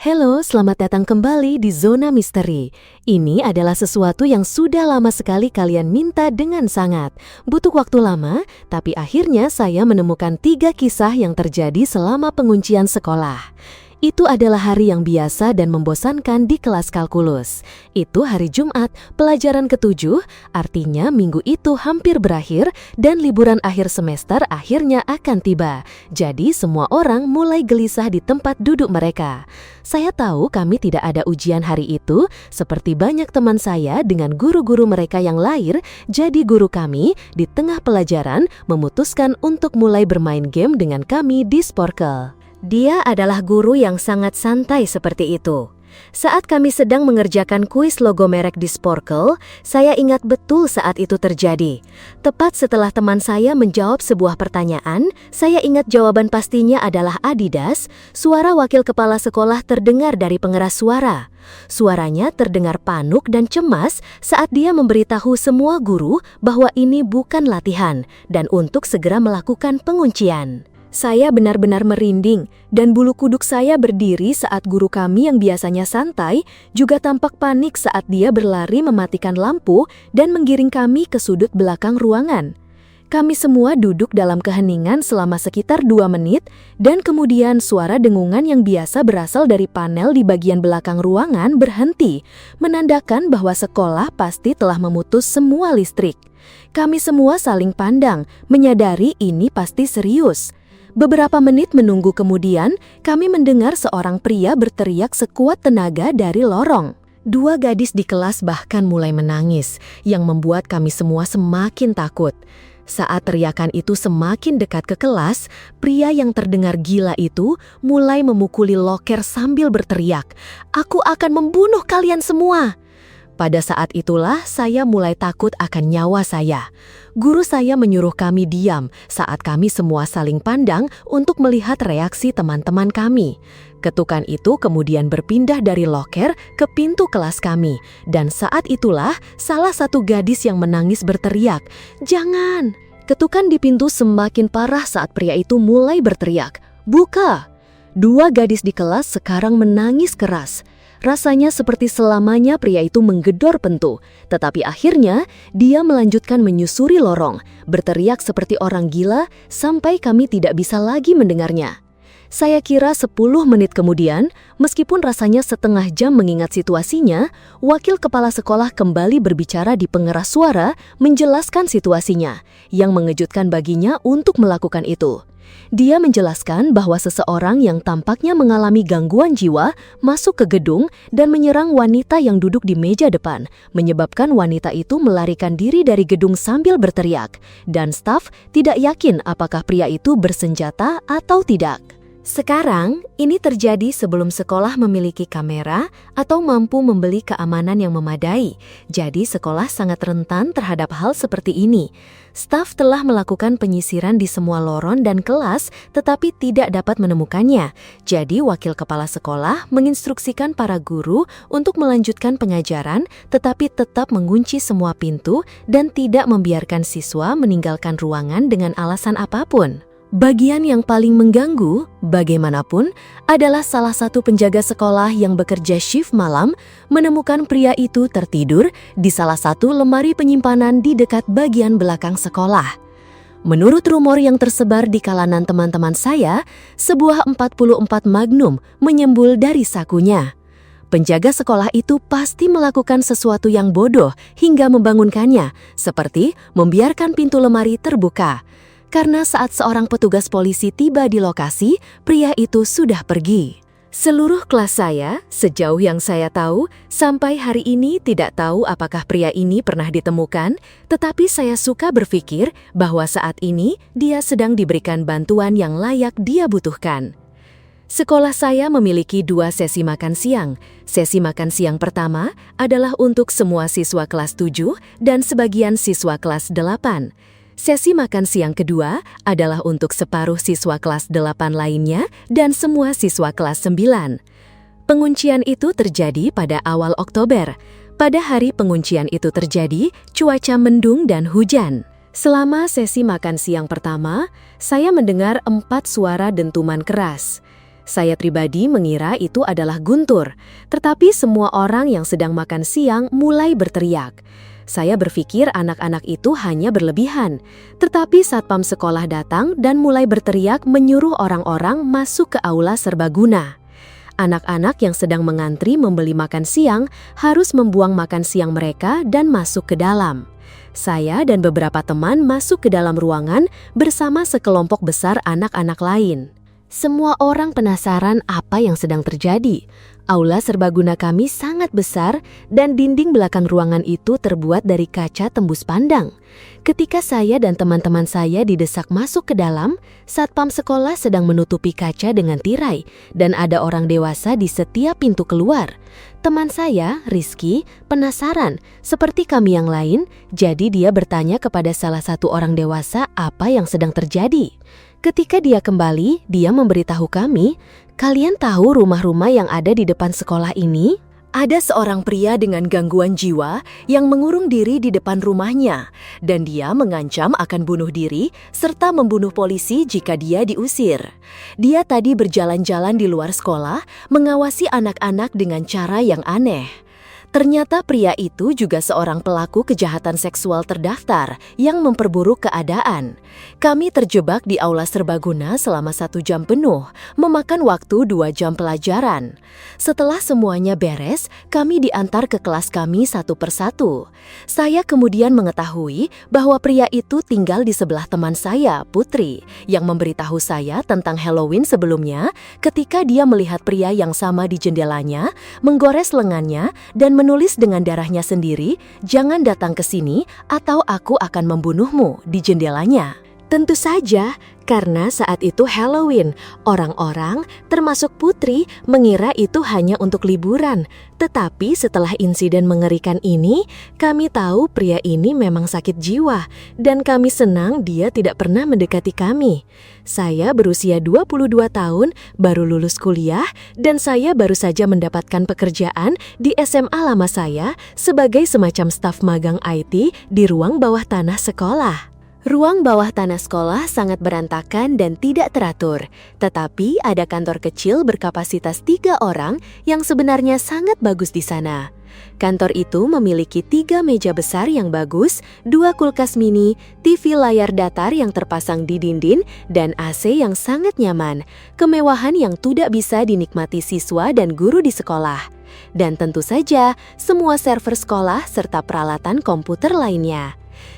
Halo, selamat datang kembali di Zona Misteri. Ini adalah sesuatu yang sudah lama sekali kalian minta dengan sangat. Butuh waktu lama, tapi akhirnya saya menemukan 3 kisah yang terjadi selama penguncian sekolah. Itu adalah hari yang biasa dan membosankan di kelas kalkulus. Itu hari Jumat, pelajaran ke-7, artinya minggu itu hampir berakhir dan liburan akhir semester akhirnya akan tiba. Jadi semua orang mulai gelisah di tempat duduk mereka. Saya tahu kami tidak ada ujian hari itu, seperti banyak teman saya dengan guru-guru mereka yang lahir, jadi guru kami di tengah pelajaran memutuskan untuk mulai bermain game dengan kami di Sporcle. Dia adalah guru yang sangat santai seperti itu. Saat kami sedang mengerjakan kuis logo merek di Sporcle, saya ingat betul saat itu terjadi. Tepat setelah teman saya menjawab sebuah pertanyaan, saya ingat jawaban pastinya adalah Adidas. Suara wakil kepala sekolah terdengar dari pengeras suara. Suaranya terdengar panuk dan cemas saat dia memberitahu semua guru bahwa ini bukan latihan dan untuk segera melakukan penguncian. Saya benar-benar merinding dan bulu kuduk saya berdiri saat guru kami yang biasanya santai juga tampak panik saat dia berlari mematikan lampu dan menggiring kami ke sudut belakang ruangan. Kami semua duduk dalam keheningan selama sekitar 2 menit dan kemudian suara dengungan yang biasa berasal dari panel di bagian belakang ruangan berhenti, menandakan bahwa sekolah pasti telah memutus semua listrik. Kami semua saling pandang, menyadari ini pasti serius. Beberapa menit menunggu kemudian, kami mendengar seorang pria berteriak sekuat tenaga dari lorong. 2 gadis di kelas bahkan mulai menangis, yang membuat kami semua semakin takut. Saat teriakan itu semakin dekat ke kelas, pria yang terdengar gila itu mulai memukuli loker sambil berteriak, "Aku akan membunuh kalian semua!" Pada saat itulah saya mulai takut akan nyawa saya. Guru saya menyuruh kami diam saat kami semua saling pandang untuk melihat reaksi teman-teman kami. Ketukan itu kemudian berpindah dari loker ke pintu kelas kami. Dan saat itulah salah satu gadis yang menangis berteriak, "Jangan!" Ketukan di pintu semakin parah saat pria itu mulai berteriak, "Buka!" 2 gadis di kelas sekarang menangis keras. Rasanya seperti selamanya pria itu menggedor pintu, tetapi akhirnya dia melanjutkan menyusuri lorong, berteriak seperti orang gila sampai kami tidak bisa lagi mendengarnya. Saya kira 10 menit kemudian, meskipun rasanya setengah jam mengingat situasinya, wakil kepala sekolah kembali berbicara di pengeras suara menjelaskan situasinya, yang mengejutkan baginya untuk melakukan itu. Dia menjelaskan bahwa seseorang yang tampaknya mengalami gangguan jiwa masuk ke gedung dan menyerang wanita yang duduk di meja depan, menyebabkan wanita itu melarikan diri dari gedung sambil berteriak, dan staf tidak yakin apakah pria itu bersenjata atau tidak. Sekarang, ini terjadi sebelum sekolah memiliki kamera atau mampu membeli keamanan yang memadai. Jadi sekolah sangat rentan terhadap hal seperti ini. Staf telah melakukan penyisiran di semua lorong dan kelas tetapi tidak dapat menemukannya. Jadi wakil kepala sekolah menginstruksikan para guru untuk melanjutkan pengajaran tetapi tetap mengunci semua pintu dan tidak membiarkan siswa meninggalkan ruangan dengan alasan apapun. Bagian yang paling mengganggu, bagaimanapun, adalah salah satu penjaga sekolah yang bekerja shift malam menemukan pria itu tertidur di salah satu lemari penyimpanan di dekat bagian belakang sekolah. Menurut rumor yang tersebar di kalangan teman-teman saya, sebuah 44 Magnum menyembul dari sakunya. Penjaga sekolah itu pasti melakukan sesuatu yang bodoh hingga membangunkannya, seperti membiarkan pintu lemari terbuka. Karena saat seorang petugas polisi tiba di lokasi, pria itu sudah pergi. Seluruh kelas saya, sejauh yang saya tahu, sampai hari ini tidak tahu apakah pria ini pernah ditemukan, tetapi saya suka berpikir bahwa saat ini dia sedang diberikan bantuan yang layak dia butuhkan. Sekolah saya memiliki 2 sesi makan siang. Sesi makan siang pertama adalah untuk semua siswa kelas 7 dan sebagian siswa kelas 8. Sesi makan siang kedua adalah untuk separuh siswa kelas 8 lainnya dan semua siswa kelas 9. Penguncian itu terjadi pada awal Oktober. Pada hari penguncian itu terjadi, cuaca mendung dan hujan. Selama sesi makan siang pertama, saya mendengar 4 suara dentuman keras. Saya pribadi mengira itu adalah Guntur, tetapi semua orang yang sedang makan siang mulai berteriak. Saya berpikir anak-anak itu hanya berlebihan, tetapi satpam sekolah datang dan mulai berteriak menyuruh orang-orang masuk ke aula serbaguna. Anak-anak yang sedang mengantri membeli makan siang harus membuang makan siang mereka dan masuk ke dalam. Saya dan beberapa teman masuk ke dalam ruangan bersama sekelompok besar anak-anak lain. Semua orang penasaran apa yang sedang terjadi. Aula serbaguna kami sangat besar dan dinding belakang ruangan itu terbuat dari kaca tembus pandang. Ketika saya dan teman-teman saya didesak masuk ke dalam, satpam sekolah sedang menutupi kaca dengan tirai dan ada orang dewasa di setiap pintu keluar. Teman saya, Rizky, penasaran seperti kami yang lain, jadi dia bertanya kepada salah satu orang dewasa apa yang sedang terjadi. Ketika dia kembali, dia memberitahu kami, "Kalian tahu rumah-rumah yang ada di depan sekolah ini? Ada seorang pria dengan gangguan jiwa yang mengurung diri di depan rumahnya, dan dia mengancam akan bunuh diri serta membunuh polisi jika dia diusir. Dia tadi berjalan-jalan di luar sekolah, mengawasi anak-anak dengan cara yang aneh." Ternyata pria itu juga seorang pelaku kejahatan seksual terdaftar yang memperburuk keadaan. Kami terjebak di aula serbaguna selama 1 jam penuh, memakan waktu 2 jam pelajaran. Setelah semuanya beres, kami diantar ke kelas kami satu persatu. Saya kemudian mengetahui bahwa pria itu tinggal di sebelah teman saya, Putri, yang memberitahu saya tentang Halloween sebelumnya ketika dia melihat pria yang sama di jendelanya, menggores lengannya, dan menulis dengan darahnya sendiri, "Jangan datang ke sini atau aku akan membunuhmu" di jendelanya. Tentu saja, karena saat itu Halloween, orang-orang, termasuk Putri, mengira itu hanya untuk liburan. Tetapi setelah insiden mengerikan ini, kami tahu pria ini memang sakit jiwa, dan kami senang dia tidak pernah mendekati kami. Saya berusia 22 tahun, baru lulus kuliah, dan saya baru saja mendapatkan pekerjaan di SMA lama saya sebagai semacam staf magang IT di ruang bawah tanah sekolah. Ruang bawah tanah sekolah sangat berantakan dan tidak teratur, tetapi ada kantor kecil berkapasitas 3 orang yang sebenarnya sangat bagus di sana. Kantor itu memiliki 3 meja besar yang bagus, 2 kulkas mini, TV layar datar yang terpasang di dinding, dan AC yang sangat nyaman, kemewahan yang tidak bisa dinikmati siswa dan guru di sekolah. Dan tentu saja, semua server sekolah serta peralatan komputer lainnya.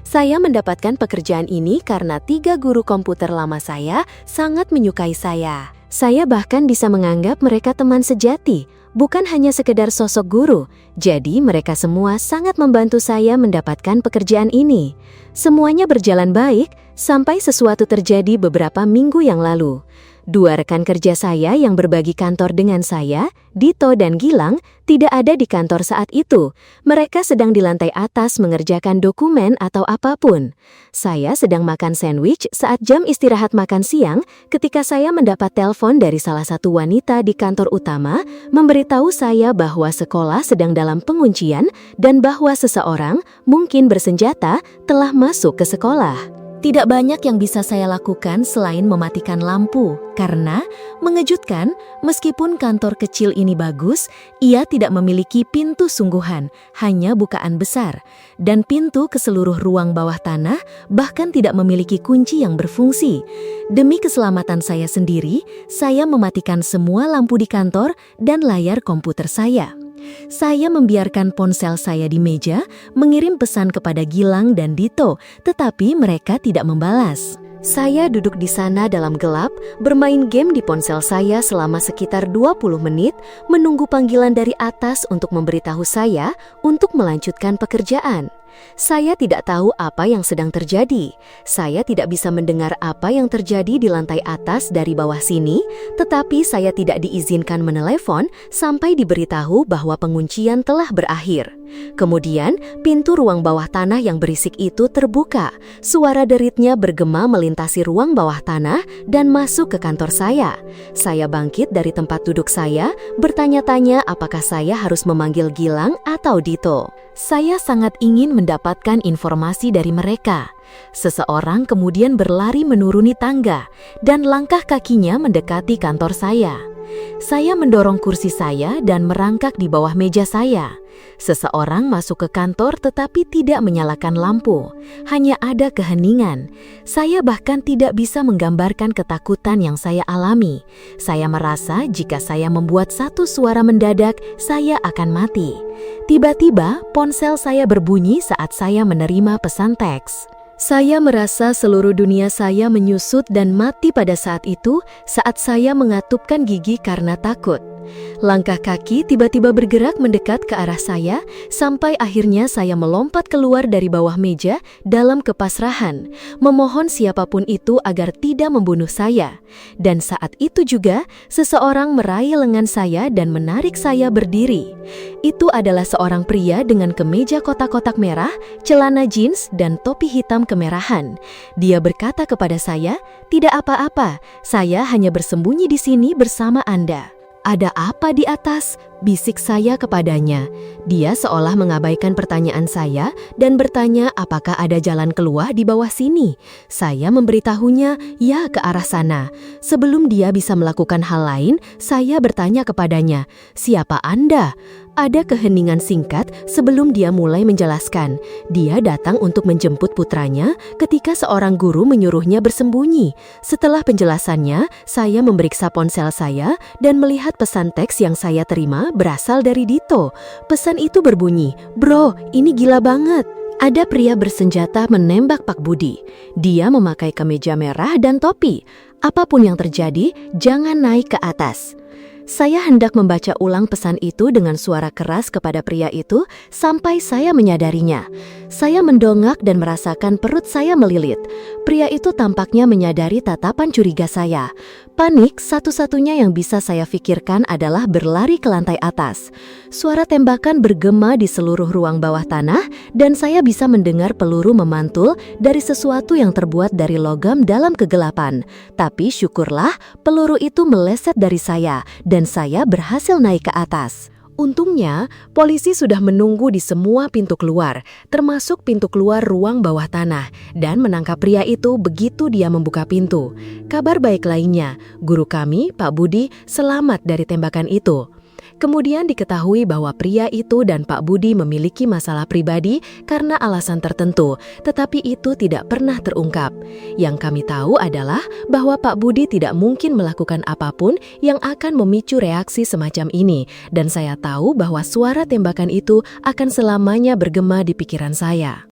Saya mendapatkan pekerjaan ini karena 3 guru komputer lama saya sangat menyukai saya. Saya bahkan bisa menganggap mereka teman sejati, bukan hanya sekedar sosok guru. Jadi mereka semua sangat membantu saya mendapatkan pekerjaan ini. Semuanya berjalan baik sampai sesuatu terjadi beberapa minggu yang lalu. 2 rekan kerja saya yang berbagi kantor dengan saya, Dito dan Gilang, tidak ada di kantor saat itu. Mereka sedang di lantai atas mengerjakan dokumen atau apapun. Saya sedang makan sandwich saat jam istirahat makan siang ketika saya mendapat telepon dari salah satu wanita di kantor utama memberitahu saya bahwa sekolah sedang dalam penguncian dan bahwa seseorang, mungkin bersenjata, telah masuk ke sekolah. Tidak banyak yang bisa saya lakukan selain mematikan lampu, karena mengejutkan, meskipun kantor kecil ini bagus, ia tidak memiliki pintu sungguhan, hanya bukaan besar, dan pintu ke seluruh ruang bawah tanah bahkan tidak memiliki kunci yang berfungsi. Demi keselamatan saya sendiri, saya mematikan semua lampu di kantor dan layar komputer saya. Saya membiarkan ponsel saya di meja, mengirim pesan kepada Gilang dan Dito, tetapi mereka tidak membalas. Saya duduk di sana dalam gelap, bermain game di ponsel saya selama sekitar 20 menit, menunggu panggilan dari atas untuk memberitahu saya untuk melanjutkan pekerjaan. Saya tidak tahu apa yang sedang terjadi. Saya tidak bisa mendengar apa yang terjadi di lantai atas dari bawah sini, tetapi saya tidak diizinkan menelepon sampai diberitahu bahwa penguncian telah berakhir. Kemudian, pintu ruang bawah tanah yang berisik itu terbuka. Suara deritnya bergema melintasi ruang bawah tanah dan masuk ke kantor saya. Saya bangkit dari tempat duduk saya, bertanya-tanya apakah saya harus memanggil Gilang atau Dito. Saya sangat ingin mendapatkan informasi dari mereka. Seseorang kemudian berlari menuruni tangga, dan langkah kakinya mendekati kantor saya. Saya mendorong kursi saya dan merangkak di bawah meja saya. Seseorang masuk ke kantor tetapi tidak menyalakan lampu. Hanya ada keheningan. Saya bahkan tidak bisa menggambarkan ketakutan yang saya alami. Saya merasa jika saya membuat satu suara mendadak, saya akan mati. Tiba-tiba, ponsel saya berbunyi saat saya menerima pesan teks. Saya merasa seluruh dunia saya menyusut dan mati pada saat itu saat saya mengatupkan gigi karena takut. Langkah kaki tiba-tiba bergerak mendekat ke arah saya, sampai akhirnya saya melompat keluar dari bawah meja dalam kepasrahan, memohon siapapun itu agar tidak membunuh saya. Dan saat itu juga, seseorang meraih lengan saya dan menarik saya berdiri. Itu adalah seorang pria dengan kemeja kotak-kotak merah, celana jeans, dan topi hitam kemerahan. Dia berkata kepada saya, "Tidak apa-apa, saya hanya bersembunyi di sini bersama Anda." "Ada apa di atas?" bisik saya kepadanya. Dia seolah mengabaikan pertanyaan saya dan bertanya apakah ada jalan keluar di bawah sini. Saya memberitahunya ya ke arah sana. Sebelum dia bisa melakukan hal lain, saya bertanya kepadanya, "Siapa Anda?" Ada keheningan singkat sebelum dia mulai menjelaskan. Dia datang untuk menjemput putranya ketika seorang guru menyuruhnya bersembunyi. Setelah penjelasannya, saya memeriksa ponsel saya dan melihat pesan teks yang saya terima berasal dari Dito. Pesan itu berbunyi, "Bro, ini gila banget." Ada pria bersenjata menembak Pak Budi. Dia memakai kemeja merah dan topi. Apapun yang terjadi, jangan naik ke atas. Saya hendak membaca ulang pesan itu dengan suara keras kepada pria itu sampai saya menyadarinya. Saya mendongak dan merasakan perut saya melilit. Pria itu tampaknya menyadari tatapan curiga saya. Panik, satu-satunya yang bisa saya pikirkan adalah berlari ke lantai atas. Suara tembakan bergema di seluruh ruang bawah tanah dan saya bisa mendengar peluru memantul dari sesuatu yang terbuat dari logam dalam kegelapan. Tapi syukurlah peluru itu meleset dari saya dan saya berhasil naik ke atas. Untungnya, polisi sudah menunggu di semua pintu keluar, termasuk pintu keluar ruang bawah tanah, dan menangkap pria itu begitu dia membuka pintu. Kabar baik lainnya, guru kami, Pak Budi, selamat dari tembakan itu. Kemudian diketahui bahwa pria itu dan Pak Budi memiliki masalah pribadi karena alasan tertentu, tetapi itu tidak pernah terungkap. Yang kami tahu adalah bahwa Pak Budi tidak mungkin melakukan apapun yang akan memicu reaksi semacam ini, dan saya tahu bahwa suara tembakan itu akan selamanya bergema di pikiran saya.